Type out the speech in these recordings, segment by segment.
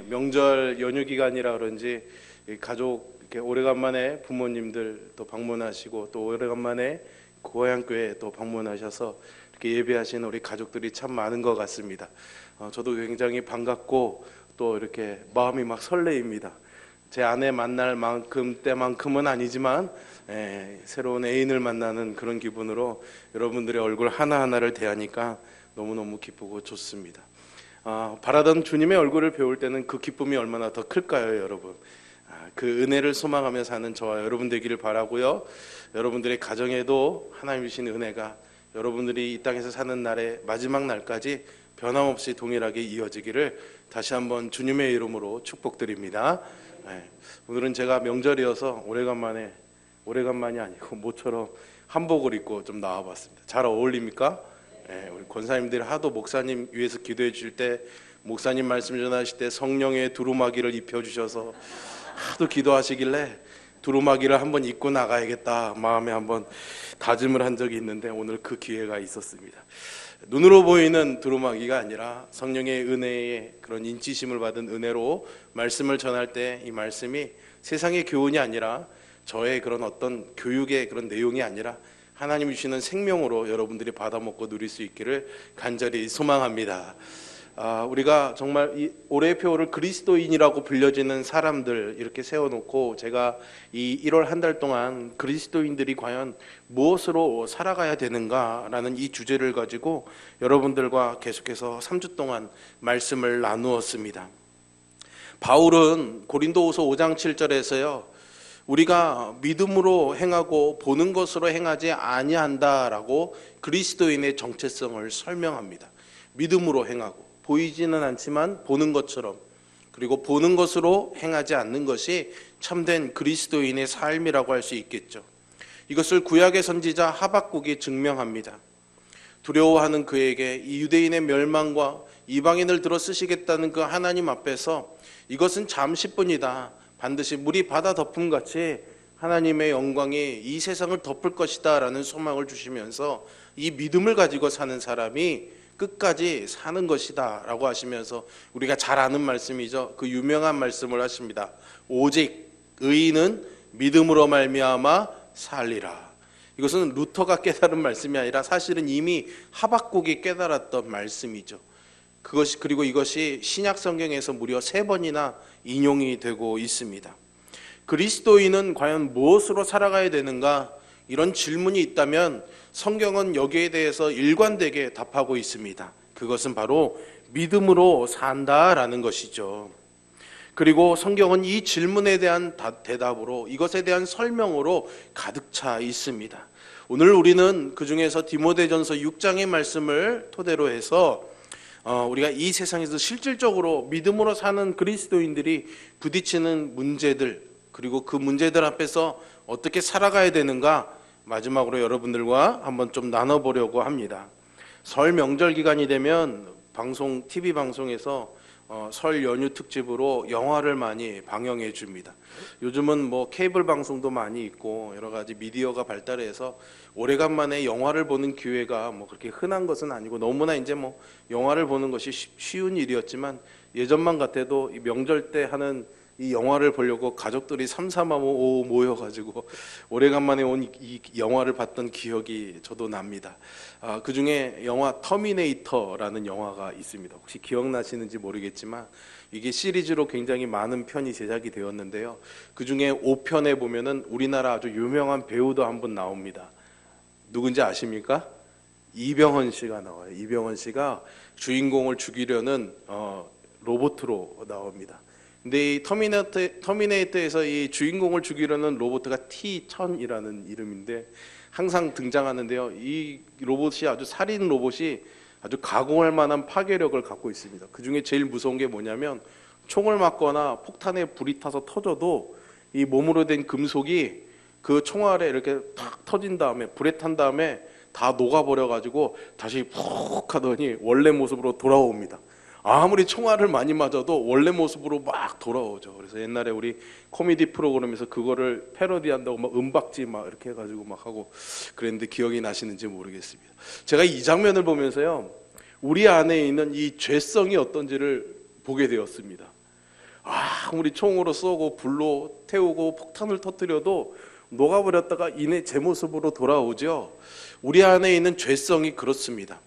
명절 연휴 기간이라 그런지 가족 이렇게 오래간만에 부모님들 또 방문하시고 또 오래간만에 고향교회 또 방문하셔서 이렇게 예배하시는 우리 가족들이 참 많은 것 같습니다. 저도 굉장히 반갑고 또 이렇게 마음이 막 설레입니다. 제 아내 만날 만큼 때만큼은 아니지만 새로운 애인을 만나는 그런 기분으로 여러분들의 얼굴 하나하나를 대하니까 너무너무 기쁘고 좋습니다. 바라던 주님의 얼굴을 배울 때는 그 기쁨이 얼마나 더 클까요, 여러분? 그 은혜를 소망하며 사는 저와 여러분 되기를 바라고요. 여러분들의 가정에도 하나님 주신 은혜가 여러분들이 이 땅에서 사는 날의 마지막 날까지 변함없이 동일하게 이어지기를 다시 한번 주님의 이름으로 축복드립니다. 오늘은 제가 명절이어서 오래간만이 아니고 모처럼 한복을 입고 좀 나와봤습니다. 잘 어울립니까? 우리 권사님들이 하도 목사님 위해서 기도해 주실 때, 목사님 말씀 전하실 때 성령의 두루마기를 입혀주셔서 하도 기도하시길래 두루마기를 한번 입고 나가야겠다 마음에 한번 다짐을 한 적이 있는데 오늘 그 기회가 있었습니다. 눈으로 보이는 두루마기가 아니라 성령의 은혜의 그런 인치심을 받은 은혜로 말씀을 전할 때 이 말씀이 세상의 교훈이 아니라 저의 그런 어떤 교육의 그런 내용이 아니라 하나님 주시는 생명으로 여러분들이 받아먹고 누릴 수 있기를 간절히 소망합니다. 우리가 정말 이 올해의 표를 그리스도인이라고 불려지는 사람들 이렇게 세워놓고 제가 이 1월 한 달 동안 그리스도인들이 과연 무엇으로 살아가야 되는가라는 이 주제를 가지고 여러분들과 계속해서 3주 동안 말씀을 나누었습니다. 바울은 고린도후서 5장 7절에서요, 우리가 믿음으로 행하고 보는 것으로 행하지 아니한다라고 그리스도인의 정체성을 설명합니다. 믿음으로 행하고 보이지는 않지만 보는 것처럼, 그리고 보는 것으로 행하지 않는 것이 참된 그리스도인의 삶이라고 할 수 있겠죠. 이것을 구약의 선지자 하박국이 증명합니다. 두려워하는 그에게 이 유대인의 멸망과 이방인을 들어 쓰시겠다는 그 하나님 앞에서 이것은 잠시뿐이다, 반드시 물이 바다 덮음같이 하나님의 영광이 이 세상을 덮을 것이다 라는 소망을 주시면서 이 믿음을 가지고 사는 사람이 끝까지 사는 것이다 라고 하시면서 우리가 잘 아는 말씀이죠. 그 유명한 말씀을 하십니다. 오직 의인은 믿음으로 말미암아 살리라. 이것은 루터가 깨달은 말씀이 아니라 사실은 이미 하박국이 깨달았던 말씀이죠. 그리고 이것이 신약 성경에서 무려 3번이나 인용이 되고 있습니다. 그리스도인은 과연 무엇으로 살아가야 되는가? 이런 질문이 있다면 성경은 여기에 대해서 일관되게 답하고 있습니다. 그것은 바로 믿음으로 산다라는 것이죠. 그리고 성경은 이 질문에 대한 대답으로, 이것에 대한 설명으로 가득 차 있습니다. 오늘 우리는 그 중에서 디모데전서 6장의 말씀을 토대로 해서 우리가 이 세상에서 실질적으로 믿음으로 사는 그리스도인들이 부딪히는 문제들, 그리고 그 문제들 앞에서 어떻게 살아가야 되는가, 마지막으로 여러분들과 한번 좀 나눠보려고 합니다. 설 명절 기간이 되면 TV 방송에서 설 연휴 특집으로 영화를 많이 방영해 줍니다. 요즘은 뭐 케이블 방송도 많이 있고 여러 가지 미디어가 발달해서 오래간만에 영화를 보는 기회가 뭐 그렇게 흔한 것은 아니고, 너무나 이제 뭐 영화를 보는 것이 쉬운 일이었지만 예전만 같아도 이 명절 때 하는 이 영화를 보려고 가족들이 3, 4, 5 모여가지고 오래간만에 온 이 영화를 봤던 기억이 저도 납니다. 그 중에 영화 터미네이터라는 영화가 있습니다. 혹시 기억나시는지 모르겠지만 이게 시리즈로 굉장히 많은 편이 제작이 되었는데요. 그 중에 5편에 보면은 우리나라 아주 유명한 배우도 한 분 나옵니다. 누군지 아십니까? 이병헌 씨가 나와요. 이병헌 씨가 주인공을 죽이려는 로봇으로 나옵니다. 근데 이 터미네이터에서 이 주인공을 죽이려는 로봇가 T-1000이라는 이름인데 항상 등장하는데요. 이 로봇이 아주 살인 로봇이 아주 가공할 만한 파괴력을 갖고 있습니다. 그 중에 제일 무서운 게 뭐냐면 총을 맞거나 폭탄에 불이 타서 터져도 이 몸으로 된 금속이 그 총알에 이렇게 탁 터진 다음에, 불에 탄 다음에 다 녹아버려 가지고 다시 푹 하더니 원래 모습으로 돌아옵니다. 아무리 총알을 많이 맞아도 원래 모습으로 막 돌아오죠. 그래서 옛날에 우리 코미디 프로그램에서 그거를 패러디한다고 막 은박지 막 이렇게 해가지고 막 하고 그랬는데 기억이 나시는지 모르겠습니다. 제가 이 장면을 보면서요, 우리 안에 있는 이 죄성이 어떤지를 보게 되었습니다. 아무리 총으로 쏘고 불로 태우고 폭탄을 터뜨려도 녹아버렸다가 이내 제 모습으로 돌아오죠. 우리 안에 있는 죄성이 그렇습니다.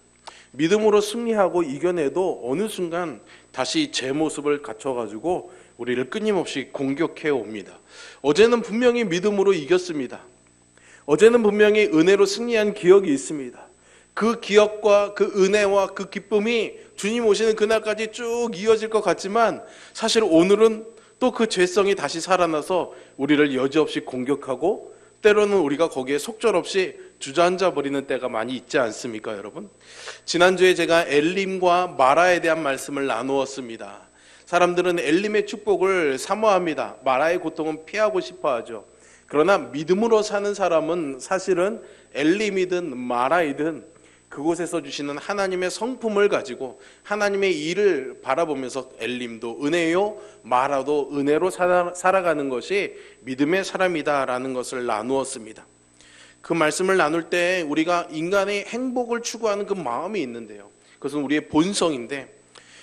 믿음으로 승리하고 이겨내도 어느 순간 다시 제 모습을 갖춰가지고 우리를 끊임없이 공격해 옵니다. 어제는 분명히 믿음으로 이겼습니다. 어제는 분명히 은혜로 승리한 기억이 있습니다. 그 기억과 그 은혜와 그 기쁨이 주님 오시는 그날까지 쭉 이어질 것 같지만 사실 오늘은 또 그 죄성이 다시 살아나서 우리를 여지없이 공격하고 때로는 우리가 거기에 속절없이 주저앉아 버리는 때가 많이 있지 않습니까, 여러분? 지난주에 제가 엘림과 마라에 대한 말씀을 나누었습니다. 사람들은 엘림의 축복을 사모합니다. 마라의 고통은 피하고 싶어 하죠. 그러나 믿음으로 사는 사람은 사실은 엘림이든 마라이든 그곳에서 주시는 하나님의 성품을 가지고 하나님의 일을 바라보면서 엘림도 은혜요, 마라도 은혜로 살아가는 것이 믿음의 사람이다라는 것을 나누었습니다. 그 말씀을 나눌 때 우리가 인간의 행복을 추구하는 그 마음이 있는데요, 그것은 우리의 본성인데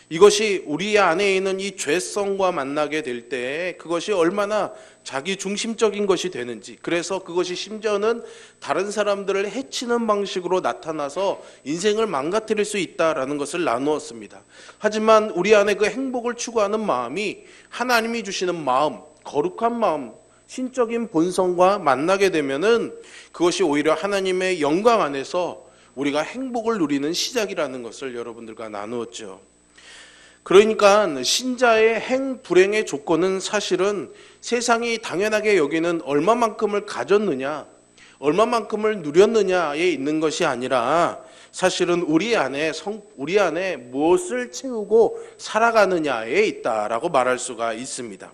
이것이 우리 안에 있는 이 죄성과 만나게 될 때 그것이 얼마나 자기 중심적인 것이 되는지, 그래서 그것이 심지어는 다른 사람들을 해치는 방식으로 나타나서 인생을 망가뜨릴 수 있다라는 것을 나누었습니다. 하지만 우리 안에 그 행복을 추구하는 마음이 하나님이 주시는 마음, 거룩한 마음, 신적인 본성과 만나게 되면은 그것이 오히려 하나님의 영광 안에서 우리가 행복을 누리는 시작이라는 것을 여러분들과 나누었죠. 그러니까 신자의 행불행의 조건은 사실은 세상이 당연하게 여기는 얼마만큼을 가졌느냐, 얼마만큼을 누렸느냐에 있는 것이 아니라 사실은 우리 안에 무엇을 채우고 살아가느냐에 있다라고 말할 수가 있습니다.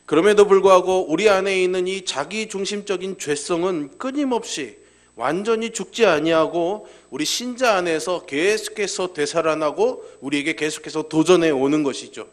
그럼에도 불구하고 우리 안에 있는 이 자기 중심적인 죄성은 끊임없이 완전히 죽지 아니하고 우리 신자 안에서 계속해서 되살아나고 우리에게 계속해서 도전해 오는 것이죠.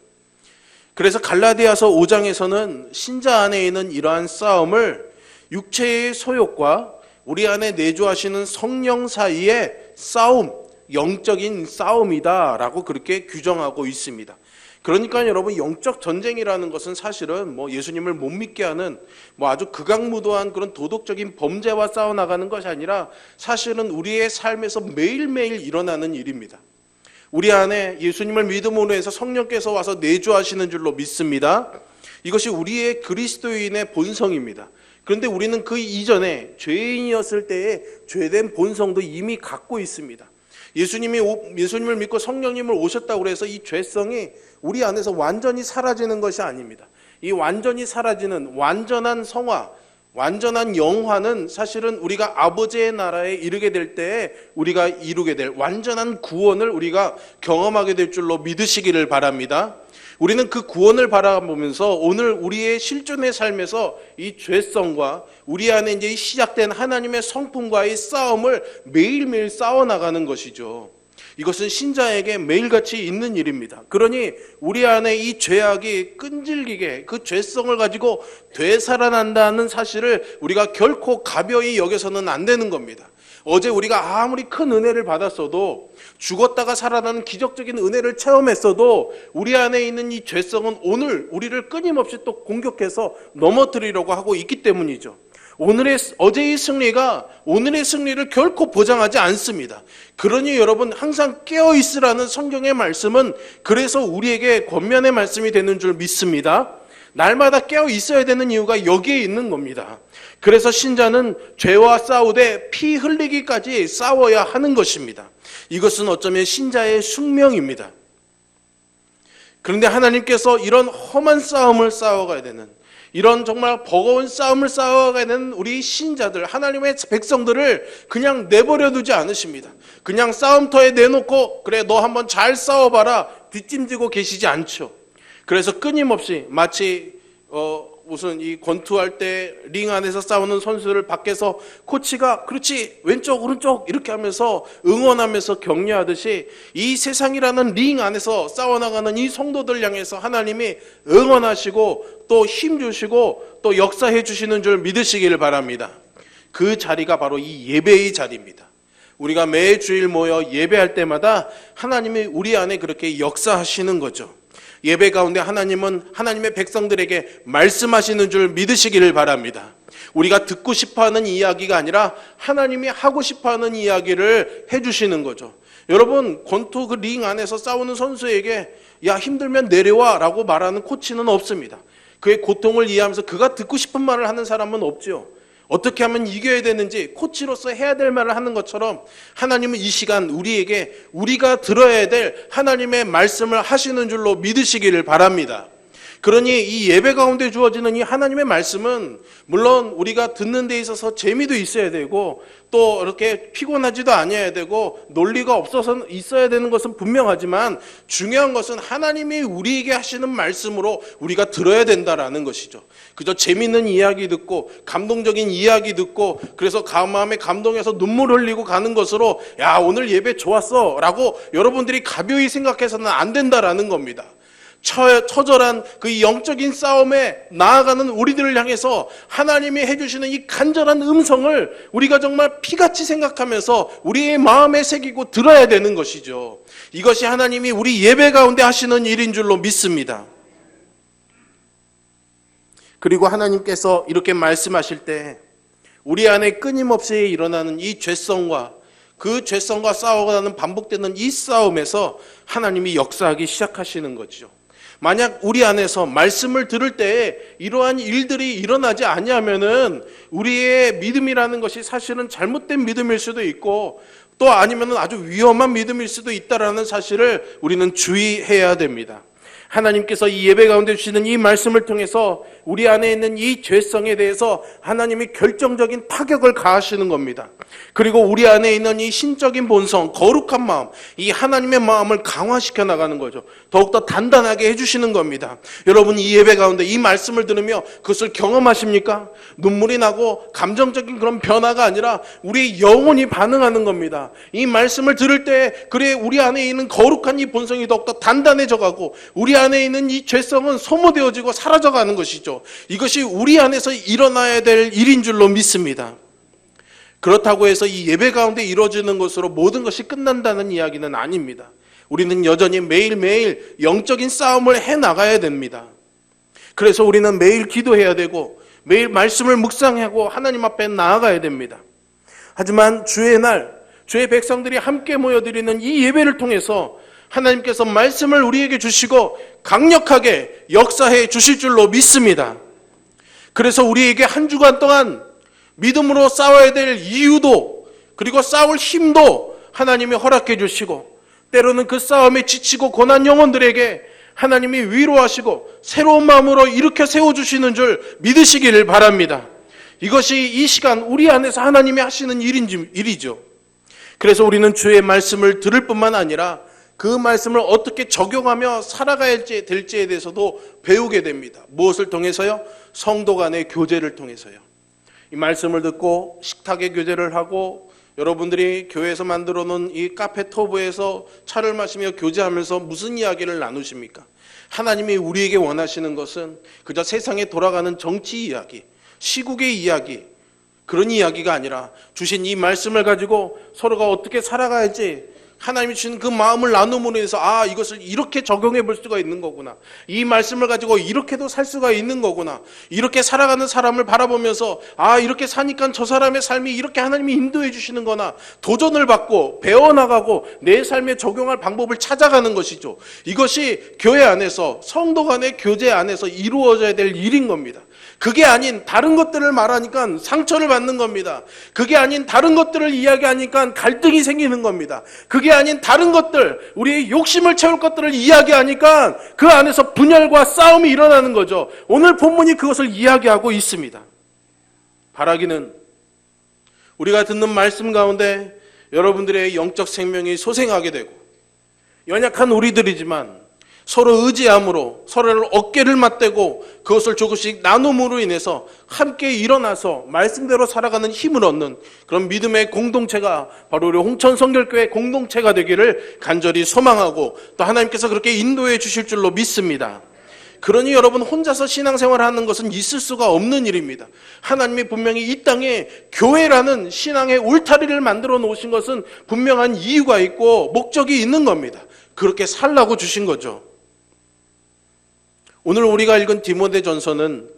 그래서 갈라디아서 5장에서는 신자 안에 있는 이러한 싸움을 육체의 소욕과 우리 안에 내주하시는 성령 사이의 싸움, 영적인 싸움이다라고 그렇게 규정하고 있습니다. 그러니까 여러분, 영적 전쟁이라는 것은 사실은 예수님을 못 믿게 하는 아주 극악무도한 그런 도덕적인 범죄와 싸워나가는 것이 아니라 사실은 우리의 삶에서 매일매일 일어나는 일입니다. 우리 안에 예수님을 믿음으로 해서 성령께서 와서 내주하시는 줄로 믿습니다. 이것이 우리의 그리스도인의 본성입니다. 그런데 우리는 그 이전에 죄인이었을 때의 죄된 본성도 이미 갖고 있습니다. 예수님을 믿고 성령님을 오셨다고 해서 이 죄성이 우리 안에서 완전히 사라지는 것이 아닙니다. 이 완전히 사라지는 완전한 성화, 완전한 영화는 사실은 우리가 아버지의 나라에 이르게 될 때에 우리가 이루게 될 완전한 구원을 우리가 경험하게 될 줄로 믿으시기를 바랍니다. 우리는 그 구원을 바라보면서 오늘 우리의 실존의 삶에서 이 죄성과 우리 안에 이제 시작된 하나님의 성품과의 싸움을 매일매일 싸워나가는 것이죠. 이것은 신자에게 매일같이 있는 일입니다. 그러니 우리 안에 이 죄악이 끈질기게 그 죄성을 가지고 되살아난다는 사실을 우리가 결코 가벼이 여겨서는 안 되는 겁니다. 어제 우리가 아무리 큰 은혜를 받았어도, 죽었다가 살아나는 기적적인 은혜를 체험했어도 우리 안에 있는 이 죄성은 오늘 우리를 끊임없이 또 공격해서 넘어뜨리려고 하고 있기 때문이죠. 어제의 승리가 오늘의 승리를 결코 보장하지 않습니다. 그러니 여러분, 항상 깨어있으라는 성경의 말씀은 그래서 우리에게 권면의 말씀이 되는 줄 믿습니다. 날마다 깨어 있어야 되는 이유가 여기에 있는 겁니다. 그래서 신자는 죄와 싸우되 피 흘리기까지 싸워야 하는 것입니다. 이것은 어쩌면 신자의 숙명입니다. 그런데 하나님께서 이런 험한 싸움을 싸워가야 되는, 이런 정말 버거운 싸움을 싸워가야 되는 우리 신자들, 하나님의 백성들을 그냥 내버려 두지 않으십니다. 그냥 싸움터에 내놓고 그래 너 한번 잘 싸워봐라 뒷짐지고 계시지 않죠. 그래서 끊임없이 마치 무슨 이 권투할 때 링 안에서 싸우는 선수를 밖에서 코치가 그렇지 왼쪽 오른쪽 이렇게 하면서 응원하면서 격려하듯이 이 세상이라는 링 안에서 싸워나가는 이 성도들 향해서 하나님이 응원하시고 또 힘주시고 또 역사해 주시는 줄 믿으시기를 바랍니다. 그 자리가 바로 이 예배의 자리입니다. 우리가 매 주일 모여 예배할 때마다 하나님이 우리 안에 그렇게 역사하시는 거죠. 예배 가운데 하나님은 하나님의 백성들에게 말씀하시는 줄 믿으시기를 바랍니다. 우리가 듣고 싶어하는 이야기가 아니라 하나님이 하고 싶어하는 이야기를 해주시는 거죠. 여러분, 권투 그 링 안에서 싸우는 선수에게 야 힘들면 내려와 라고 말하는 코치는 없습니다. 그의 고통을 이해하면서 그가 듣고 싶은 말을 하는 사람은 없죠. 어떻게 하면 이겨야 되는지 코치로서 해야 될 말을 하는 것처럼 하나님은 이 시간 우리에게 우리가 들어야 될 하나님의 말씀을 하시는 줄로 믿으시기를 바랍니다. 그러니 이 예배 가운데 주어지는 이 하나님의 말씀은 물론 우리가 듣는 데 있어서 재미도 있어야 되고 또 이렇게 피곤하지도 않아야 되고 논리가 없어서 있어야 되는 것은 분명하지만 중요한 것은 하나님이 우리에게 하시는 말씀으로 우리가 들어야 된다라는 것이죠. 그저 재밌는 이야기 듣고 감동적인 이야기 듣고 그래서 마음에 감동해서 눈물 흘리고 가는 것으로 야 오늘 예배 좋았어 라고 여러분들이 가벼이 생각해서는 안 된다라는 겁니다. 처절한 그 영적인 싸움에 나아가는 우리들을 향해서 하나님이 해주시는 이 간절한 음성을 우리가 정말 피같이 생각하면서 우리의 마음에 새기고 들어야 되는 것이죠. 이것이 하나님이 우리 예배 가운데 하시는 일인 줄로 믿습니다. 그리고 하나님께서 이렇게 말씀하실 때 우리 안에 끊임없이 일어나는 이 죄성과 그 죄성과 싸워가는 반복되는 이 싸움에서 하나님이 역사하기 시작하시는 거죠. 만약 우리 안에서 말씀을 들을 때에 이러한 일들이 일어나지 아니하면은 우리의 믿음이라는 것이 사실은 잘못된 믿음일 수도 있고 또 아니면은 아주 위험한 믿음일 수도 있다라는 사실을 우리는 주의해야 됩니다. 하나님께서 이 예배 가운데 주시는 이 말씀을 통해서 우리 안에 있는 이 죄성에 대해서 하나님이 결정적인 타격을 가하시는 겁니다. 그리고 우리 안에 있는 이 신적인 본성, 거룩한 마음, 이 하나님의 마음을 강화시켜 나가는 거죠. 더욱더 단단하게 해주시는 겁니다. 여러분 이 예배 가운데 이 말씀을 들으며 그것을 경험하십니까? 눈물이 나고 감정적인 그런 변화가 아니라 우리 영혼이 반응하는 겁니다. 이 말씀을 들을 때 그래 우리 안에 있는 거룩한 이 본성이 더욱더 단단해져 가고 우리 안에 있는 이 죄성은 소모되어지고 사라져가는 것이죠. 이것이 우리 안에서 일어나야 될 일인 줄로 믿습니다. 그렇다고 해서 이 예배 가운데 이루어지는 것으로 모든 것이 끝난다는 이야기는 아닙니다. 우리는 여전히 매일매일 영적인 싸움을 해나가야 됩니다. 그래서 우리는 매일 기도해야 되고 매일 말씀을 묵상하고 하나님 앞에 나아가야 됩니다. 하지만 주의 날, 주의 백성들이 함께 모여드리는 이 예배를 통해서 하나님께서 말씀을 우리에게 주시고 강력하게 역사해 주실 줄로 믿습니다. 그래서 우리에게 한 주간 동안 믿음으로 싸워야 될 이유도 그리고 싸울 힘도 하나님이 허락해 주시고 때로는 그 싸움에 지치고 고난 영혼들에게 하나님이 위로하시고 새로운 마음으로 일으켜 세워주시는 줄 믿으시기를 바랍니다. 이것이 이 시간 우리 안에서 하나님이 하시는 일이죠. 그래서 우리는 주의 말씀을 들을 뿐만 아니라 그 말씀을 어떻게 적용하며 살아가야 될지에 대해서도 배우게 됩니다. 무엇을 통해서요? 성도 간의 교제를 통해서요. 이 말씀을 듣고 식탁에 교제를 하고 여러분들이 교회에서 만들어 놓은 이 카페 터브에서 차를 마시며 교제하면서 무슨 이야기를 나누십니까? 하나님이 우리에게 원하시는 것은 그저 세상에 돌아가는 정치 이야기, 시국의 이야기, 그런 이야기가 아니라 주신 이 말씀을 가지고 서로가 어떻게 살아가야지 하나님이 주신 그 마음을 나눔으로 해서 이것을 이렇게 적용해 볼 수가 있는 거구나. 이 말씀을 가지고 이렇게도 살 수가 있는 거구나. 이렇게 살아가는 사람을 바라보면서 이렇게 사니까 저 사람의 삶이 이렇게 하나님이 인도해 주시는 거나 도전을 받고 배워나가고 내 삶에 적용할 방법을 찾아가는 것이죠. 이것이 교회 안에서 성도 간의 교제 안에서 이루어져야 될 일인 겁니다. 그게 아닌 다른 것들을 말하니까 상처를 받는 겁니다. 그게 아닌 다른 것들을 이야기하니까 갈등이 생기는 겁니다. 그게 아닌 다른 것들, 우리의 욕심을 채울 것들을 이야기하니까 그 안에서 분열과 싸움이 일어나는 거죠. 오늘 본문이 그것을 이야기하고 있습니다. 바라기는 우리가 듣는 말씀 가운데 여러분들의 영적 생명이 소생하게 되고 연약한 우리들이지만 서로 의지함으로 서로를 어깨를 맞대고 그것을 조금씩 나눔으로 인해서 함께 일어나서 말씀대로 살아가는 힘을 얻는 그런 믿음의 공동체가 바로 우리 홍천 성결교회 공동체가 되기를 간절히 소망하고 또 하나님께서 그렇게 인도해 주실 줄로 믿습니다. 그러니 여러분, 혼자서 신앙생활하는 것은 있을 수가 없는 일입니다. 하나님이 분명히 이 땅에 교회라는 신앙의 울타리를 만들어 놓으신 것은 분명한 이유가 있고 목적이 있는 겁니다. 그렇게 살라고 주신 거죠. 오늘 우리가 읽은 디모데전서는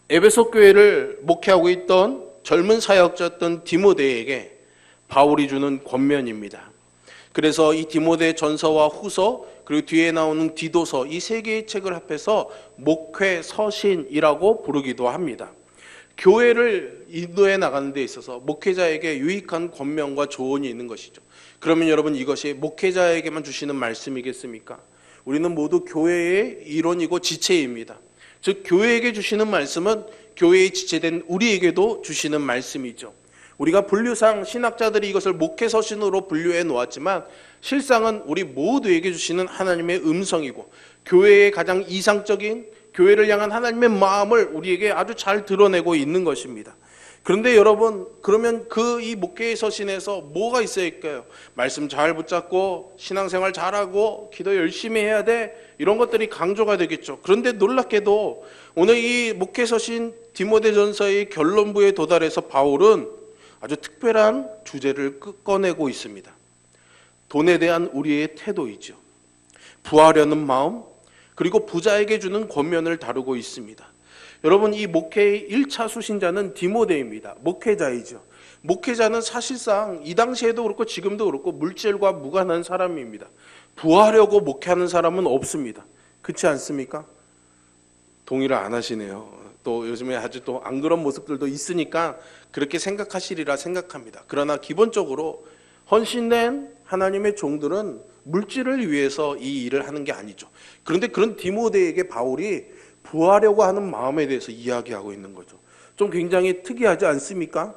에베소 교회를 목회하고 있던 젊은 사역자였던 디모데에게 바울이 주는 권면입니다. 그래서 이 디모데전서와 후서 그리고 뒤에 나오는 디도서 이 세 개의 책을 합해서 목회 서신이라고 부르기도 합니다. 교회를 인도해 나가는 데 있어서 목회자에게 유익한 권면과 조언이 있는 것이죠. 그러면 여러분, 이것이 목회자에게만 주시는 말씀이겠습니까? 우리는 모두 교회의 일원이고 지체입니다. 즉 교회에게 주시는 말씀은 교회에 지체된 우리에게도 주시는 말씀이죠. 우리가 분류상 신학자들이 이것을 목회서신으로 분류해 놓았지만 실상은 우리 모두에게 주시는 하나님의 음성이고 교회의 가장 이상적인 교회를 향한 하나님의 마음을 우리에게 아주 잘 드러내고 있는 것입니다. 그런데 여러분, 그러면 이 목회의 서신에서 뭐가 있어야 할까요? 말씀 잘 붙잡고 신앙생활 잘하고 기도 열심히 해야 돼, 이런 것들이 강조가 되겠죠. 그런데 놀랍게도 오늘 이 목회 서신 디모데전서의 결론부에 도달해서 바울은 아주 특별한 주제를 꺼내고 있습니다. 돈에 대한 우리의 태도이죠. 부하려는 마음, 그리고 부자에게 주는 권면을 다루고 있습니다. 여러분, 이 목회의 1차 수신자는 디모데입니다. 목회자이죠. 목회자는 사실상 이 당시에도 그렇고 지금도 그렇고 물질과 무관한 사람입니다. 부하려고 목회하는 사람은 없습니다. 그렇지 않습니까? 동의를 안 하시네요. 또 요즘에 아주 또 안 그런 모습들도 있으니까 그렇게 생각하시리라 생각합니다. 그러나 기본적으로 헌신된 하나님의 종들은 물질을 위해서 이 일을 하는 게 아니죠. 그런데 그런 디모데에게 바울이 부하려고 하는 마음에 대해서 이야기하고 있는 거죠. 좀 굉장히 특이하지 않습니까?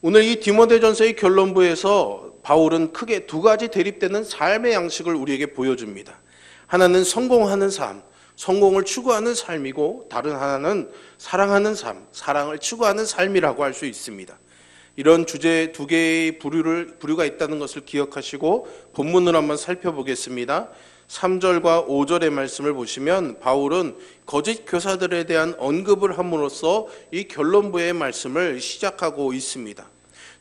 오늘 이 디모데전서의 결론부에서 바울은 크게 두 가지 대립되는 삶의 양식을 우리에게 보여줍니다. 하나는 성공하는 삶, 성공을 추구하는 삶이고 다른 하나는 사랑하는 삶, 사랑을 추구하는 삶이라고 할 수 있습니다. 이런 주제 두 개의 부류가 있다는 것을 기억하시고 본문을 한번 살펴보겠습니다. 3절과 5절의 말씀을 보시면 바울은 거짓 교사들에 대한 언급을 함으로써 이 결론부의 말씀을 시작하고 있습니다.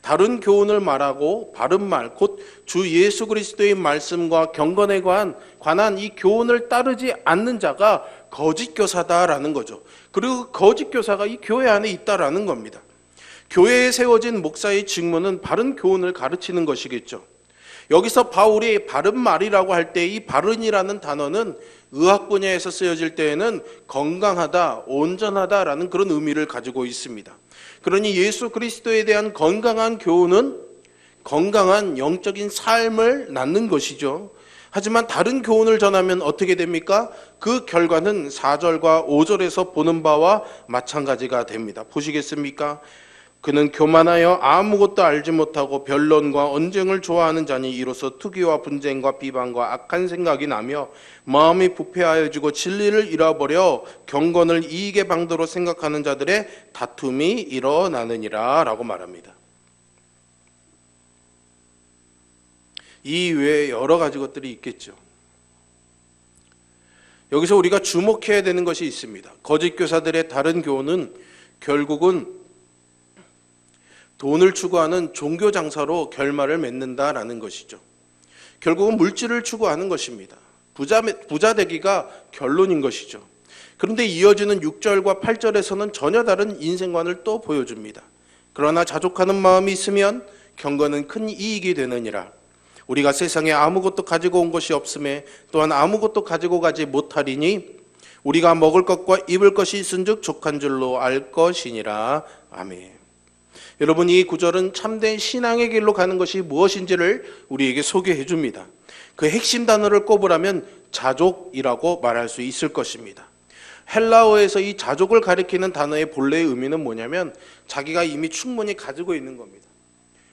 다른 교훈을 말하고 바른 말, 곧 주 예수 그리스도의 말씀과 경건에 관한 이 교훈을 따르지 않는 자가 거짓 교사다라는 거죠. 그리고 거짓 교사가 이 교회 안에 있다라는 겁니다. 교회에 세워진 목사의 직무는 바른 교훈을 가르치는 것이겠죠. 여기서 바울이 바른 말이라고 할 때 이 바른이라는 단어는 의학 분야에서 쓰여질 때에는 건강하다, 온전하다라는 그런 의미를 가지고 있습니다. 그러니 예수 그리스도에 대한 건강한 교훈은 건강한 영적인 삶을 낳는 것이죠. 하지만 다른 교훈을 전하면 어떻게 됩니까? 그 결과는 4절과 5절에서 보는 바와 마찬가지가 됩니다. 보시겠습니까? 그는 교만하여 아무것도 알지 못하고 변론과 언쟁을 좋아하는 자니 이로써 투기와 분쟁과 비방과 악한 생각이 나며 마음이 부패하여지고 진리를 잃어버려 경건을 이익의 방도로 생각하는 자들의 다툼이 일어나느니라 라고 말합니다. 이 외에 여러 가지 것들이 있겠죠. 여기서 우리가 주목해야 되는 것이 있습니다. 거짓 교사들의 다른 교훈은 결국은 돈을 추구하는 종교 장사로 결말을 맺는다라는 것이죠. 결국은 물질을 추구하는 것입니다. 부자 되기가 결론인 것이죠. 그런데 이어지는 6절과 8절에서는 전혀 다른 인생관을 또 보여줍니다. 그러나 자족하는 마음이 있으면 경건은 큰 이익이 되느니라. 우리가 세상에 아무것도 가지고 온 것이 없음에 또한 아무것도 가지고 가지 못하리니 우리가 먹을 것과 입을 것이 있은즉 족한 줄로 알 것이니라. 아멘. 여러분, 이 구절은 참된 신앙의 길로 가는 것이 무엇인지를 우리에게 소개해 줍니다. 그 핵심 단어를 꼽으라면 자족이라고 말할 수 있을 것입니다. 헬라어에서 이 자족을 가리키는 단어의 본래의 의미는 뭐냐면 자기가 이미 충분히 가지고 있는 겁니다.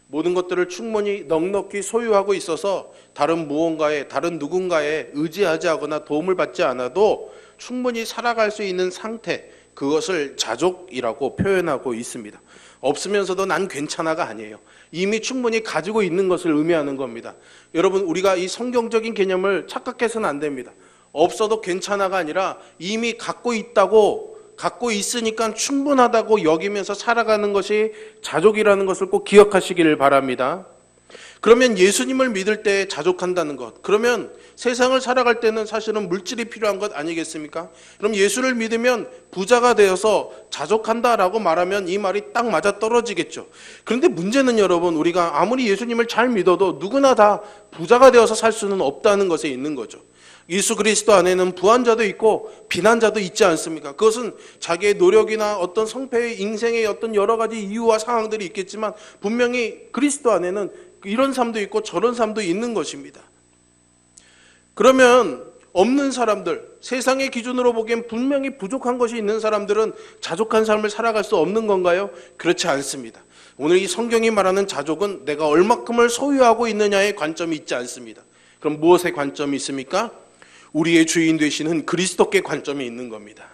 모든 것들을 충분히 넉넉히 소유하고 있어서 다른 무언가에, 다른 누군가에 의지하지 하거나 도움을 받지 않아도 충분히 살아갈 수 있는 상태, 그것을 자족이라고 표현하고 있습니다. 없으면서도 난 괜찮아가 아니에요. 이미 충분히 가지고 있는 것을 의미하는 겁니다. 여러분, 우리가 이 성경적인 개념을 착각해서는 안 됩니다. 없어도 괜찮아가 아니라 이미 갖고 있다고, 갖고 있으니까 충분하다고 여기면서 살아가는 것이 자족이라는 것을 꼭 기억하시기를 바랍니다. 그러면 예수님을 믿을 때 자족한다는 것, 그러면 세상을 살아갈 때는 사실은 물질이 필요한 것 아니겠습니까? 그럼 예수를 믿으면 부자가 되어서 자족한다라고 말하면 이 말이 딱 맞아 떨어지겠죠. 그런데 문제는 여러분, 우리가 아무리 예수님을 잘 믿어도 누구나 다 부자가 되어서 살 수는 없다는 것에 있는 거죠. 예수 그리스도 안에는 부한자도 있고 비난자도 있지 않습니까? 그것은 자기의 노력이나 어떤 성패의 인생의 어떤 여러 가지 이유와 상황들이 있겠지만 분명히 그리스도 안에는 이런 삶도 있고 저런 삶도 있는 것입니다. 그러면 없는 사람들, 세상의 기준으로 보기엔 분명히 부족한 것이 있는 사람들은 자족한 삶을 살아갈 수 없는 건가요? 그렇지 않습니다. 오늘 이 성경이 말하는 자족은 내가 얼마큼을 소유하고 있느냐의 관점이 있지 않습니다. 그럼 무엇의 관점이 있습니까? 우리의 주인 되시는 그리스도께 관점이 있는 겁니다.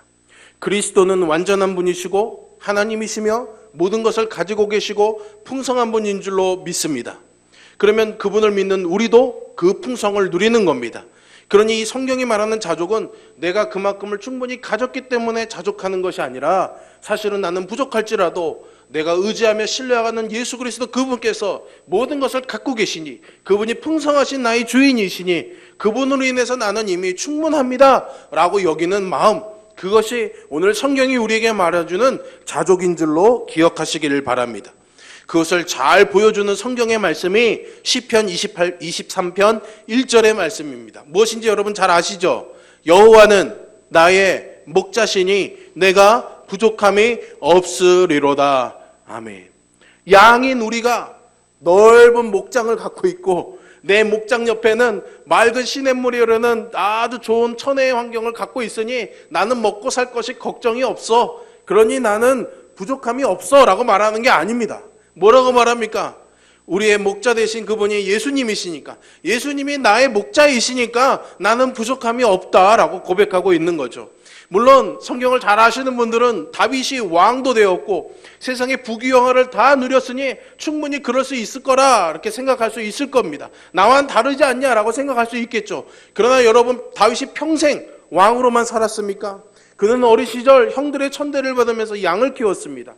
그리스도는 완전한 분이시고 하나님이시며 모든 것을 가지고 계시고 풍성한 분인 줄로 믿습니다. 그러면 그분을 믿는 우리도 그 풍성을 누리는 겁니다. 그러니 이 성경이 말하는 자족은 내가 그만큼을 충분히 가졌기 때문에 자족하는 것이 아니라 사실은 나는 부족할지라도 내가 의지하며 신뢰하는 예수 그리스도 그분께서 모든 것을 갖고 계시니 그분이 풍성하신 나의 주인이시니 그분으로 인해서 나는 이미 충분합니다 라고 여기는 마음, 그것이 오늘 성경이 우리에게 말해주는 자족인 줄로 기억하시기를 바랍니다. 그것을 잘 보여주는 성경의 말씀이 시편 23편 1절의 말씀입니다. 무엇인지 여러분 잘 아시죠? 여호와는 나의 목자시니 내가 부족함이 없으리로다. 아멘. 양인 우리가 넓은 목장을 갖고 있고 내 목장 옆에는 맑은 시냇물이 흐르는 아주 좋은 천혜의 환경을 갖고 있으니 나는 먹고 살 것이 걱정이 없어. 그러니 나는 부족함이 없어 라고 말하는 게 아닙니다. 뭐라고 말합니까? 우리의 목자 되신 그분이 예수님이시니까, 예수님이 나의 목자이시니까 나는 부족함이 없다라고 고백하고 있는 거죠. 물론 성경을 잘 아시는 분들은 다윗이 왕도 되었고 세상의 부귀영화를 다 누렸으니 충분히 그럴 수 있을 거라 이렇게 생각할 수 있을 겁니다. 나와는 다르지 않냐라고 생각할 수 있겠죠. 그러나 여러분, 다윗이 평생 왕으로만 살았습니까? 그는 어린 시절 형들의 천대를 받으면서 양을 키웠습니다.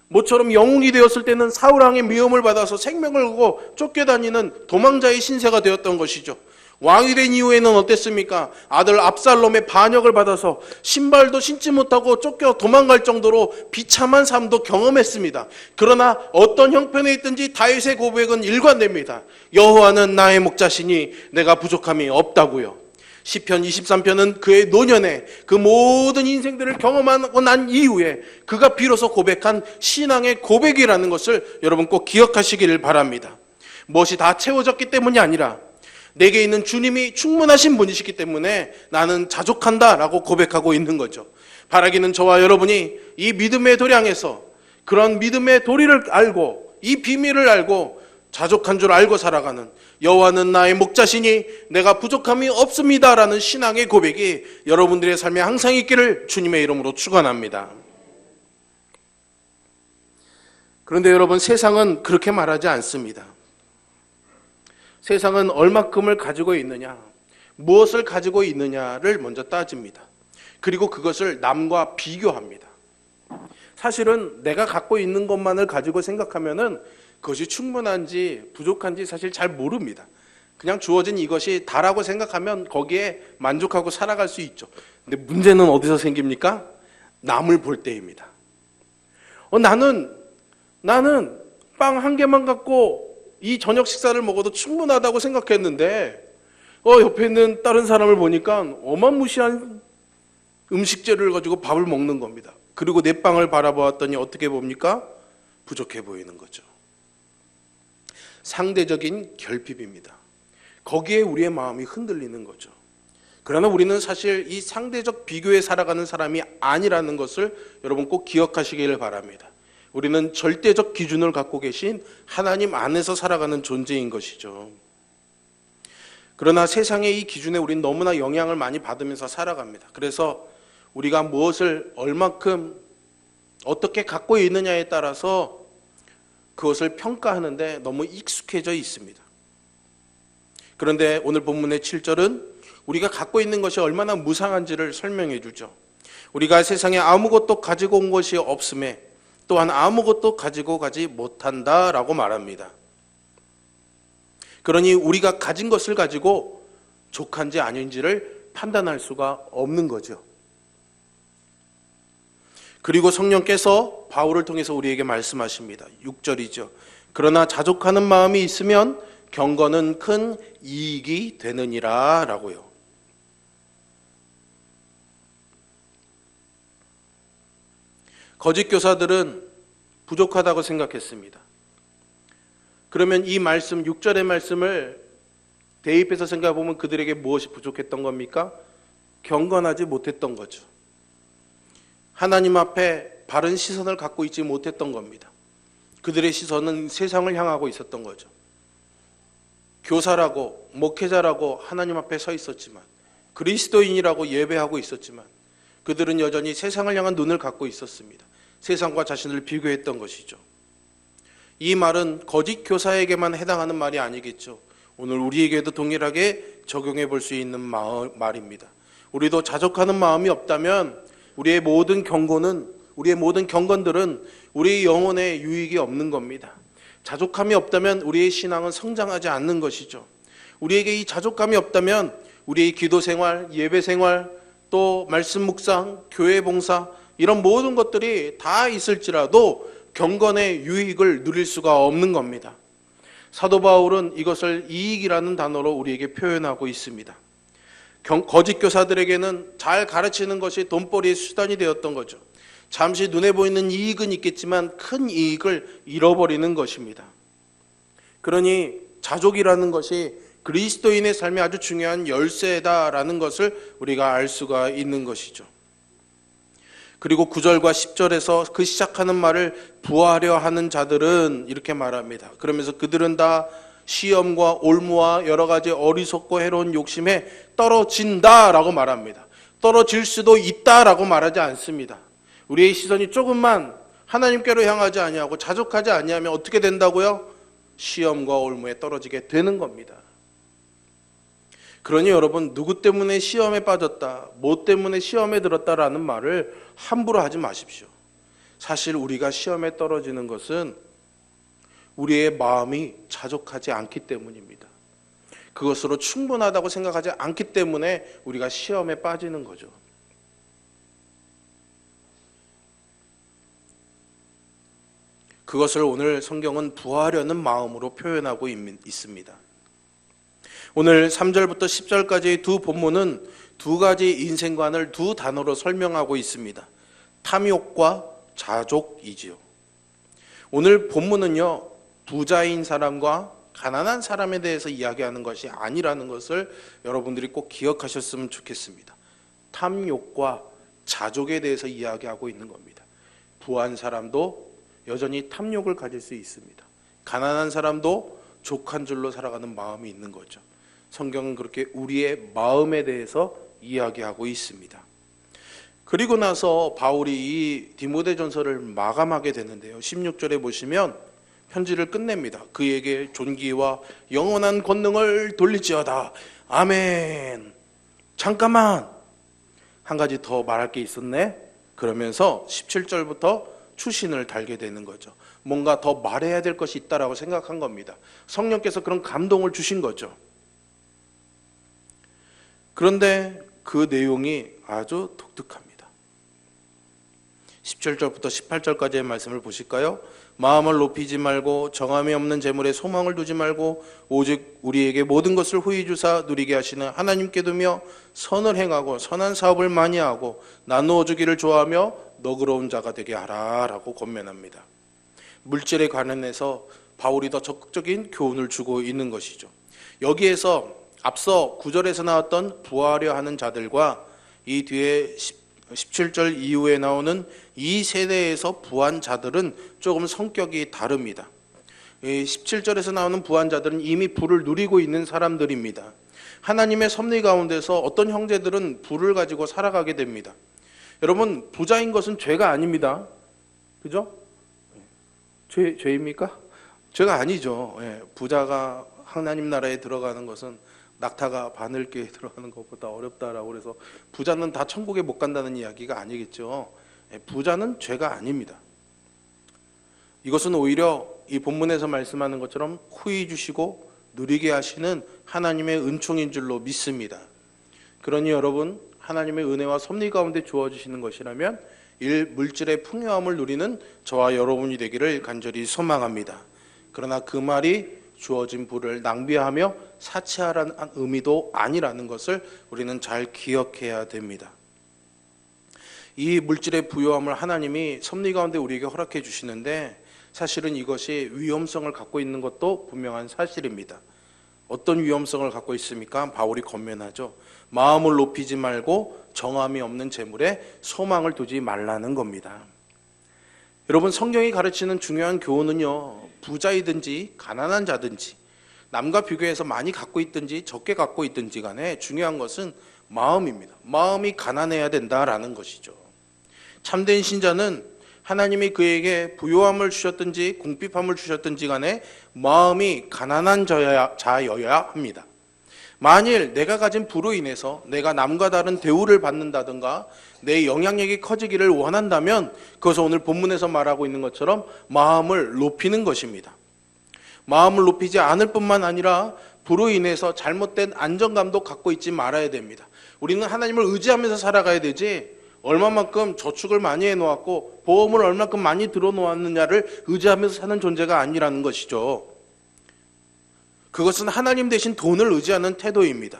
모처럼 영웅이 되었을 때는 사울왕의 미움을 받아서 생명을 걸고 쫓겨다니는 도망자의 신세가 되었던 것이죠. 왕이 된 이후에는 어땠습니까? 아들 압살롬의 반역을 받아서 신발도 신지 못하고 쫓겨 도망갈 정도로 비참한 삶도 경험했습니다. 그러나 어떤 형편에 있든지 다윗의 고백은 일관됩니다. 여호와는 나의 목자시니 내가 부족함이 없다고요. 시편 23편은 그의 노년에 그 모든 인생들을 경험하고 난 이후에 그가 비로소 고백한 신앙의 고백이라는 것을 여러분 꼭 기억하시기를 바랍니다. 무엇이 다 채워졌기 때문이 아니라 내게 있는 주님이 충분하신 분이시기 때문에 나는 자족한다라고 고백하고 있는 거죠. 바라기는 저와 여러분이 이 믿음의 도량에서 그런 믿음의 도리를 알고 이 비밀을 알고 자족한 줄 알고 살아가는, 여호와는 나의 목자시니 내가 부족함이 없습니다라는 신앙의 고백이 여러분들의 삶에 항상 있기를 주님의 이름으로 축원합니다. 그런데 여러분, 세상은 그렇게 말하지 않습니다. 세상은 얼마큼을 가지고 있느냐, 무엇을 가지고 있느냐를 먼저 따집니다. 그리고 그것을 남과 비교합니다. 사실은 내가 갖고 있는 것만을 가지고 생각하면은 그것이 충분한지 부족한지 사실 잘 모릅니다. 그냥 주어진 이것이 다라고 생각하면 거기에 만족하고 살아갈 수 있죠. 근데 문제는 어디서 생깁니까? 남을 볼 때입니다. 나는 빵 한 개만 갖고 이 저녁 식사를 먹어도 충분하다고 생각했는데 옆에 있는 다른 사람을 보니까 어마무시한 음식재료를 가지고 밥을 먹는 겁니다. 그리고 내 빵을 바라보았더니 어떻게 봅니까? 부족해 보이는 거죠. 상대적인 결핍입니다. 거기에 우리의 마음이 흔들리는 거죠. 그러나 우리는 사실 이 상대적 비교에 살아가는 사람이 아니라는 것을 여러분 꼭 기억하시기를 바랍니다. 우리는 절대적 기준을 갖고 계신 하나님 안에서 살아가는 존재인 것이죠. 그러나 세상의 이 기준에 우리는 너무나 영향을 많이 받으면서 살아갑니다. 그래서 우리가 무엇을 얼마큼 어떻게 갖고 있느냐에 따라서 그것을 평가하는데 너무 익숙해져 있습니다. 그런데 오늘 본문의 7절은 우리가 갖고 있는 것이 얼마나 무상한지를 설명해 주죠. 우리가 세상에 아무것도 가지고 온 것이 없음에 또한 아무것도 가지고 가지 못한다라고 말합니다. 그러니 우리가 가진 것을 가지고 족한지 아닌지를 판단할 수가 없는 거죠. 그리고 성령께서 바울을 통해서 우리에게 말씀하십니다. 6절이죠. 그러나 자족하는 마음이 있으면 경건은 큰 이익이 되느니라 라고요. 거짓 교사들은 부족하다고 생각했습니다. 그러면 이 말씀, 6절의 말씀을 대입해서 생각해 보면 그들에게 무엇이 부족했던 겁니까? 경건하지 못했던 거죠. 하나님 앞에 바른 시선을 갖고 있지 못했던 겁니다. 그들의 시선은 세상을 향하고 있었던 거죠. 교사라고 목회자라고 하나님 앞에 서 있었지만, 그리스도인이라고 예배하고 있었지만 그들은 여전히 세상을 향한 눈을 갖고 있었습니다. 세상과 자신을 비교했던 것이죠. 이 말은 거짓 교사에게만 해당하는 말이 아니겠죠. 오늘 우리에게도 동일하게 적용해 볼 수 있는 말입니다. 우리도 자족하는 마음이 없다면 우리의 모든 경건들은 우리의 영혼에 유익이 없는 겁니다. 자족함이 없다면 우리의 신앙은 성장하지 않는 것이죠. 우리에게 이 자족감이 없다면 우리의 기도 생활, 예배 생활, 또 말씀 묵상, 교회 봉사 이런 모든 것들이 다 있을지라도 경건의 유익을 누릴 수가 없는 겁니다. 사도 바울은 이것을 이익이라는 단어로 우리에게 표현하고 있습니다. 거짓 교사들에게는 잘 가르치는 것이 돈벌이의 수단이 되었던 거죠. 잠시 눈에 보이는 이익은 있겠지만 큰 이익을 잃어버리는 것입니다. 그러니 자족이라는 것이 그리스도인의 삶에 아주 중요한 열쇠다라는 것을 우리가 알 수가 있는 것이죠. 그리고 9절과 10절에서 그 시작하는 말을 부하려 하는 자들은 이렇게 말합니다. 그러면서 그들은 다 시험과 올무와 여러 가지 어리석고 해로운 욕심에 떨어진다라고 말합니다. 떨어질 수도 있다라고 말하지 않습니다. 우리의 시선이 조금만 하나님께로 향하지 아니하고 자족하지 아니하면 어떻게 된다고요? 시험과 올무에 떨어지게 되는 겁니다. 그러니 여러분, 누구 때문에 시험에 빠졌다, 뭐 때문에 시험에 들었다라는 말을 함부로 하지 마십시오. 사실 우리가 시험에 떨어지는 것은 우리의 마음이 자족하지 않기 때문입니다. 그것으로 충분하다고 생각하지 않기 때문에 우리가 시험에 빠지는 거죠. 그것을 오늘 성경은 부하려는 마음으로 표현하고 있습니다. 오늘 3절부터 10절까지의 두 본문은 두 가지 인생관을 두 단어로 설명하고 있습니다. 탐욕과 자족이지요. 오늘 본문은요, 부자인 사람과 가난한 사람에 대해서 이야기하는 것이 아니라는 것을 여러분들이 꼭 기억하셨으면 좋겠습니다. 탐욕과 자족에 대해서 이야기하고 있는 겁니다. 부한 사람도 여전히 탐욕을 가질 수 있습니다. 가난한 사람도 족한 줄로 살아가는 마음이 있는 거죠. 성경은 그렇게 우리의 마음에 대해서 이야기하고 있습니다. 그리고 나서 바울이 이 디모데전서를 마감하게 되는데요. 16절에 보시면 편지를 끝냅니다. 그에게 존귀와 영원한 권능을 돌릴지어다. 아멘. 잠깐만, 한 가지 더 말할 게 있었네. 그러면서 17절부터 추신을 달게 되는 거죠. 뭔가 더 말해야 될 것이 있다라고 생각한 겁니다. 성령께서 그런 감동을 주신 거죠. 그런데 그 내용이 아주 독특합니다. 17절부터 18절까지의 말씀을 보실까요? 마음을 높이지 말고 정함이 없는 재물에 소망을 두지 말고 오직 우리에게 모든 것을 후히 주사 누리게 하시는 하나님께 두며 선을 행하고 선한 사업을 많이 하고 나누어 주기를 좋아하며 너그러운 자가 되게 하라 라고 권면합니다. 물질에 관련해서 바울이 더 적극적인 교훈을 주고 있는 것이죠. 여기에서 앞서 9절에서 나왔던 부하려 하는 자들과 이 뒤에 17절 이후에 나오는 이 세대에서 부한 자들은 조금 성격이 다릅니다. 17절에서 나오는 부한 자들은 이미 부를 누리고 있는 사람들입니다. 하나님의 섭리 가운데서 어떤 형제들은 부를 가지고 살아가게 됩니다. 여러분, 부자인 것은 죄가 아닙니다. 그죠? 죄입니까? 죄가 아니죠. 부자가 하나님 나라에 들어가는 것은 낙타가 바늘개에 들어가는 것보다 어렵다라고 그래서 부자는 다 천국에 못 간다는 이야기가 아니겠죠. 부자는 죄가 아닙니다. 이것은 오히려 이 본문에서 말씀하는 것처럼 후히 주시고 누리게 하시는 하나님의 은총인 줄로 믿습니다. 그러니 여러분, 하나님의 은혜와 섭리 가운데 주어지시는 것이라면 물질의 풍요함을 누리는 저와 여러분이 되기를 간절히 소망합니다. 그러나 그 말이 주어진 부를 낭비하며 사치하라는 의미도 아니라는 것을 우리는 잘 기억해야 됩니다. 이 물질의 부요함을 하나님이 섭리 가운데 우리에게 허락해 주시는데 사실은 이것이 위험성을 갖고 있는 것도 분명한 사실입니다. 어떤 위험성을 갖고 있습니까? 바울이 권면하죠. 마음을 높이지 말고 정함이 없는 재물에 소망을 두지 말라는 겁니다. 여러분, 성경이 가르치는 중요한 교훈은요, 부자이든지 가난한 자든지 남과 비교해서 많이 갖고 있든지 적게 갖고 있든지 간에 중요한 것은 마음입니다. 마음이 가난해야 된다라는 것이죠. 참된 신자는 하나님이 그에게 부요함을 주셨든지 궁핍함을 주셨든지 간에 마음이 가난한 자여야 합니다. 만일 내가 가진 부로 인해서 내가 남과 다른 대우를 받는다든가 내 영향력이 커지기를 원한다면 그것은 오늘 본문에서 말하고 있는 것처럼 마음을 높이는 것입니다. 마음을 높이지 않을 뿐만 아니라 부로 인해서 잘못된 안정감도 갖고 있지 말아야 됩니다. 우리는 하나님을 의지하면서 살아가야 되지 얼마만큼 저축을 많이 해놓았고 보험을 얼마만큼 많이 들어놓았느냐를 의지하면서 사는 존재가 아니라는 것이죠. 그것은 하나님 대신 돈을 의지하는 태도입니다.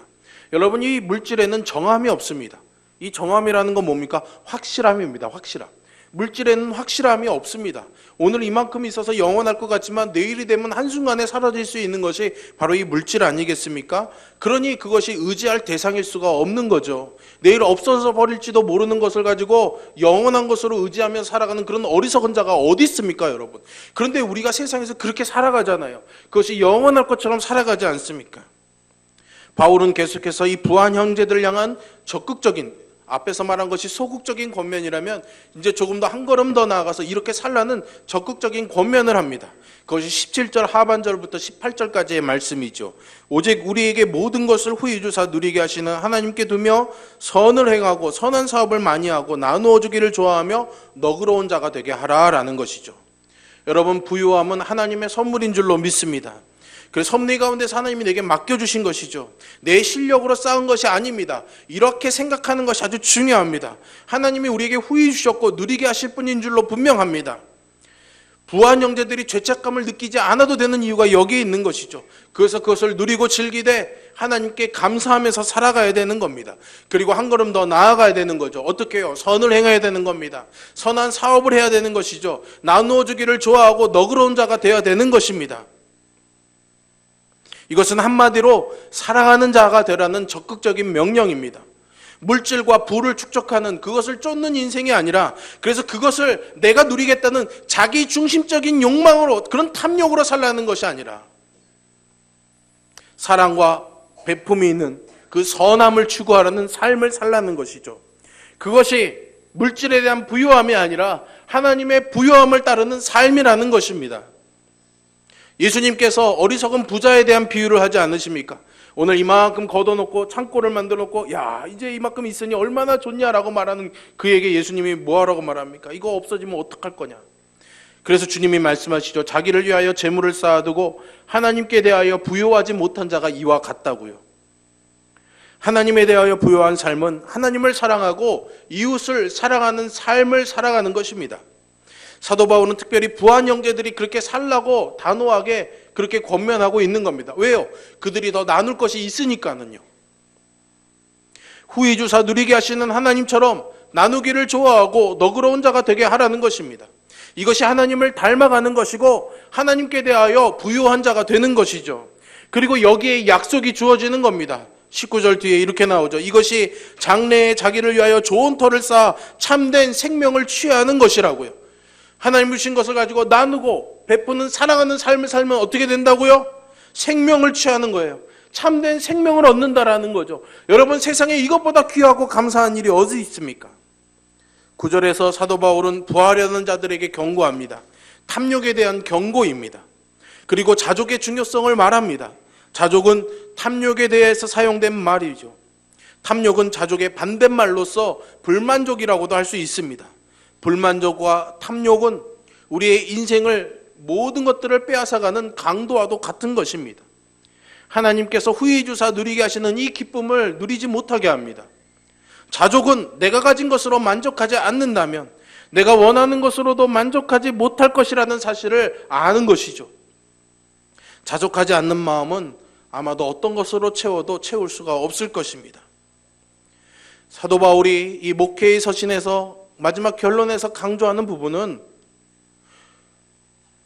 여러분, 이 물질에는 정함이 없습니다. 이 정함이라는 건 뭡니까? 확실함입니다. 확실함. 물질에는 확실함이 없습니다. 오늘 이만큼 있어서 영원할 것 같지만 내일이 되면 한순간에 사라질 수 있는 것이 바로 이 물질 아니겠습니까? 그러니 그것이 의지할 대상일 수가 없는 거죠. 내일 없어져 버릴지도 모르는 것을 가지고 영원한 것으로 의지하며 살아가는 그런 어리석은 자가 어디 있습니까, 여러분? 그런데 우리가 세상에서 그렇게 살아가잖아요. 그것이 영원할 것처럼 살아가지 않습니까? 바울은 계속해서 이 부한 형제들을 향한 적극적인, 앞에서 말한 것이 소극적인 권면이라면 이제 조금 더 한 걸음 더 나아가서 이렇게 살라는 적극적인 권면을 합니다. 그것이 17절 하반절부터 18절까지의 말씀이죠. 오직 우리에게 모든 것을 후히 주사 누리게 하시는 하나님께 두며 선을 행하고 선한 사업을 많이 하고 나누어 주기를 좋아하며 너그러운 자가 되게 하라라는 것이죠. 여러분, 부유함은 하나님의 선물인 줄로 믿습니다. 그래서 섭리 가운데서 하나님이 내게 맡겨주신 것이죠. 내 실력으로 쌓은 것이 아닙니다. 이렇게 생각하는 것이 아주 중요합니다. 하나님이 우리에게 후히 주셨고 누리게 하실 분인 줄로 분명합니다. 부한 형제들이 죄책감을 느끼지 않아도 되는 이유가 여기에 있는 것이죠. 그래서 그것을 누리고 즐기되 하나님께 감사하면서 살아가야 되는 겁니다. 그리고 한 걸음 더 나아가야 되는 거죠. 어떻게 해요? 선을 행해야 되는 겁니다. 선한 사업을 해야 되는 것이죠. 나누어 주기를 좋아하고 너그러운 자가 되어야 되는 것입니다. 이것은 한마디로 사랑하는 자가 되라는 적극적인 명령입니다. 물질과 부를 축적하는 그것을 쫓는 인생이 아니라 그래서 그것을 내가 누리겠다는 자기 중심적인 욕망으로 그런 탐욕으로 살라는 것이 아니라 사랑과 베품이 있는 그 선함을 추구하라는 삶을 살라는 것이죠. 그것이 물질에 대한 부유함이 아니라 하나님의 부유함을 따르는 삶이라는 것입니다. 예수님께서 어리석은 부자에 대한 비유를 하지 않으십니까? 오늘 이만큼 걷어놓고 창고를 만들어놓고 야 이제 이만큼 있으니 얼마나 좋냐라고 말하는 그에게 예수님이 뭐하라고 말합니까? 이거 없어지면 어떡할 거냐? 그래서 주님이 말씀하시죠. 자기를 위하여 재물을 쌓아두고 하나님께 대하여 부요하지 못한 자가 이와 같다고요. 하나님에 대하여 부요한 삶은 하나님을 사랑하고 이웃을 사랑하는 삶을 살아가는 것입니다. 사도 바울은 특별히 부한 형제들이 그렇게 살라고 단호하게 그렇게 권면하고 있는 겁니다. 왜요? 그들이 더 나눌 것이 있으니까는요. 후히 주사 누리게 하시는 하나님처럼 나누기를 좋아하고 너그러운 자가 되게 하라는 것입니다. 이것이 하나님을 닮아가는 것이고 하나님께 대하여 부유한 자가 되는 것이죠. 그리고 여기에 약속이 주어지는 겁니다. 19절 뒤에 이렇게 나오죠. 이것이 장래에 자기를 위하여 좋은 터를 쌓아 참된 생명을 취하는 것이라고요. 하나님 주신 것을 가지고 나누고 베푸는 사랑하는 삶을 살면 어떻게 된다고요? 생명을 취하는 거예요. 참된 생명을 얻는다라는 거죠. 여러분, 세상에 이것보다 귀하고 감사한 일이 어디 있습니까? 9절에서 사도 바울은 부하려는 자들에게 경고합니다. 탐욕에 대한 경고입니다. 그리고 자족의 중요성을 말합니다. 자족은 탐욕에 대해서 사용된 말이죠. 탐욕은 자족의 반대말로서 불만족이라고도 할 수 있습니다. 불만족과 탐욕은 우리의 인생을 모든 것들을 빼앗아가는 강도와도 같은 것입니다. 하나님께서 후히 주사 누리게 하시는 이 기쁨을 누리지 못하게 합니다. 자족은 내가 가진 것으로 만족하지 않는다면 내가 원하는 것으로도 만족하지 못할 것이라는 사실을 아는 것이죠. 자족하지 않는 마음은 아마도 어떤 것으로 채워도 채울 수가 없을 것입니다. 사도 바울이 이 목회의 서신에서 마지막 결론에서 강조하는 부분은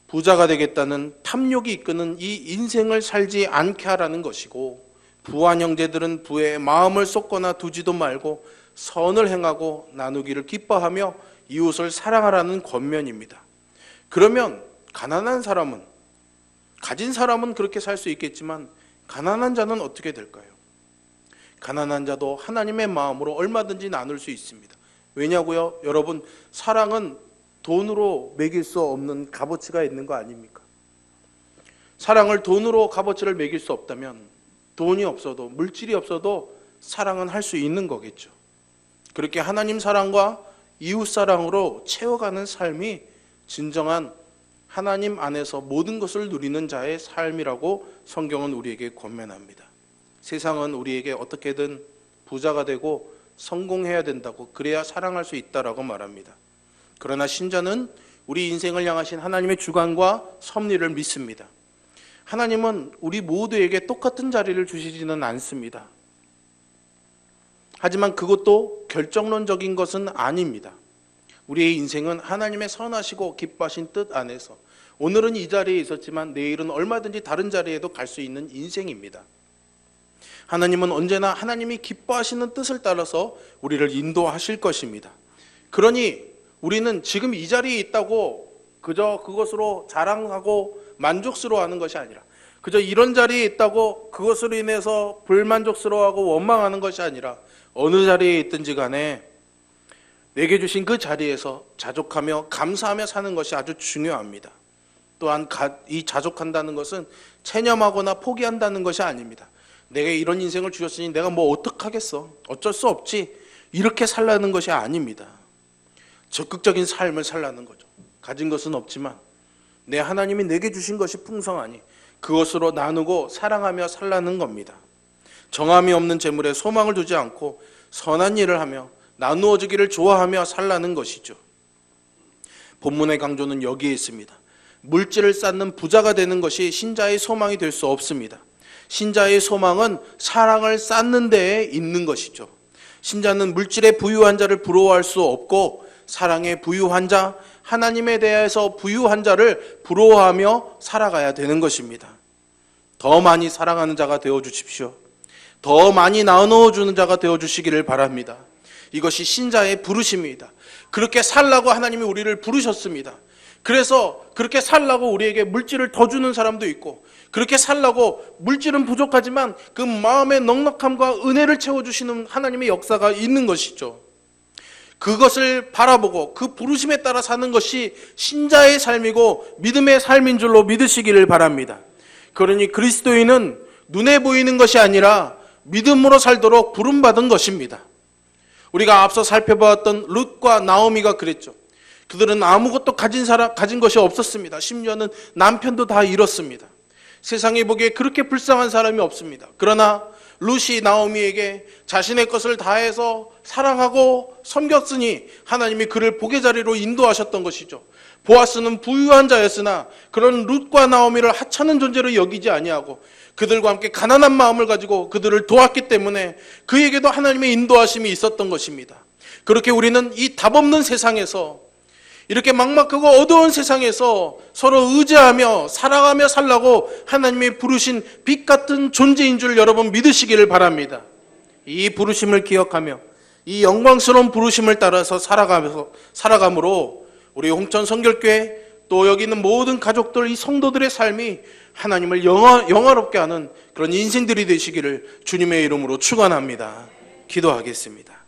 부자가 되겠다는 탐욕이 이끄는 이 인생을 살지 않게 하라는 것이고, 부한 형제들은 부에 마음을 쏟거나 두지도 말고 선을 행하고 나누기를 기뻐하며 이웃을 사랑하라는 권면입니다. 그러면 가난한 사람은, 가진 사람은 그렇게 살 수 있겠지만 가난한 자는 어떻게 될까요? 가난한 자도 하나님의 마음으로 얼마든지 나눌 수 있습니다. 왜냐고요? 여러분, 사랑은 돈으로 매길 수 없는 값어치가 있는 거 아닙니까? 사랑을 돈으로 값어치를 매길 수 없다면 돈이 없어도, 물질이 없어도 사랑은 할 수 있는 거겠죠. 그렇게 하나님 사랑과 이웃 사랑으로 채워가는 삶이 진정한 하나님 안에서 모든 것을 누리는 자의 삶이라고 성경은 우리에게 권면합니다. 세상은 우리에게 어떻게든 부자가 되고 성공해야 된다고, 그래야 사랑할 수 있다라고 말합니다. 그러나 신자는 우리 인생을 향하신 하나님의 주관과 섭리를 믿습니다. 하나님은 우리 모두에게 똑같은 자리를 주시지는 않습니다. 하지만 그것도 결정론적인 것은 아닙니다. 우리의 인생은 하나님의 선하시고 기뻐하신 뜻 안에서 오늘은 이 자리에 있었지만 내일은 얼마든지 다른 자리에도 갈 수 있는 인생입니다. 하나님은 언제나 하나님이 기뻐하시는 뜻을 따라서 우리를 인도하실 것입니다. 그러니 우리는 지금 이 자리에 있다고 그저 그것으로 자랑하고 만족스러워하는 것이 아니라, 그저 이런 자리에 있다고 그것으로 인해서 불만족스러워하고 원망하는 것이 아니라, 어느 자리에 있든지 간에 내게 주신 그 자리에서 자족하며 감사하며 사는 것이 아주 중요합니다. 또한 이 자족한다는 것은 체념하거나 포기한다는 것이 아닙니다. 내게 이런 인생을 주셨으니 내가 뭐 어떡하겠어, 어쩔 수 없지, 이렇게 살라는 것이 아닙니다. 적극적인 삶을 살라는 거죠. 가진 것은 없지만 내 하나님이 내게 주신 것이 풍성하니 그것으로 나누고 사랑하며 살라는 겁니다. 정함이 없는 재물에 소망을 두지 않고 선한 일을 하며 나누어지기를 좋아하며 살라는 것이죠. 본문의 강조는 여기에 있습니다. 물질을 쌓는 부자가 되는 것이 신자의 소망이 될 수 없습니다. 신자의 소망은 사랑을 쌓는 데에 있는 것이죠. 신자는 물질에 부유한 자를 부러워할 수 없고 사랑에 부유한 자, 하나님에 대해서 부유한 자를 부러워하며 살아가야 되는 것입니다. 더 많이 사랑하는 자가 되어주십시오. 더 많이 나눠주는 자가 되어주시기를 바랍니다. 이것이 신자의 부르심입니다. 그렇게 살라고 하나님이 우리를 부르셨습니다. 그래서 그렇게 살라고 우리에게 물질을 더 주는 사람도 있고, 그렇게 살라고 물질은 부족하지만 그 마음의 넉넉함과 은혜를 채워주시는 하나님의 역사가 있는 것이죠. 그것을 바라보고 그 부르심에 따라 사는 것이 신자의 삶이고 믿음의 삶인 줄로 믿으시기를 바랍니다. 그러니 그리스도인은 눈에 보이는 것이 아니라 믿음으로 살도록 부름받은 것입니다. 우리가 앞서 살펴보았던 룻과 나오미가 그랬죠. 그들은 아무것도 가진 것이 없었습니다. 심지어는 남편도 다 잃었습니다. 세상에 보기에 그렇게 불쌍한 사람이 없습니다. 그러나 룻이 나오미에게 자신의 것을 다해서 사랑하고 섬겼으니 하나님이 그를 복의 자리로 인도하셨던 것이죠. 보아스는 부유한 자였으나 그런 룻과 나오미를 하찮은 존재로 여기지 아니하고 그들과 함께 가난한 마음을 가지고 그들을 도왔기 때문에 그에게도 하나님의 인도하심이 있었던 것입니다. 그렇게 우리는 이 답없는 세상에서 이렇게 막막하고 어두운 세상에서 서로 의지하며 살아가며 살라고 하나님이 부르신 빛 같은 존재인 줄 여러분 믿으시기를 바랍니다. 이 부르심을 기억하며 이 영광스러운 부르심을 따라서 살아감으로 우리 홍천 성결교회 또 여기 있는 모든 가족들, 이 성도들의 삶이 하나님을 영화롭게 하는 그런 인생들이 되시기를 주님의 이름으로 축원합니다. 기도하겠습니다.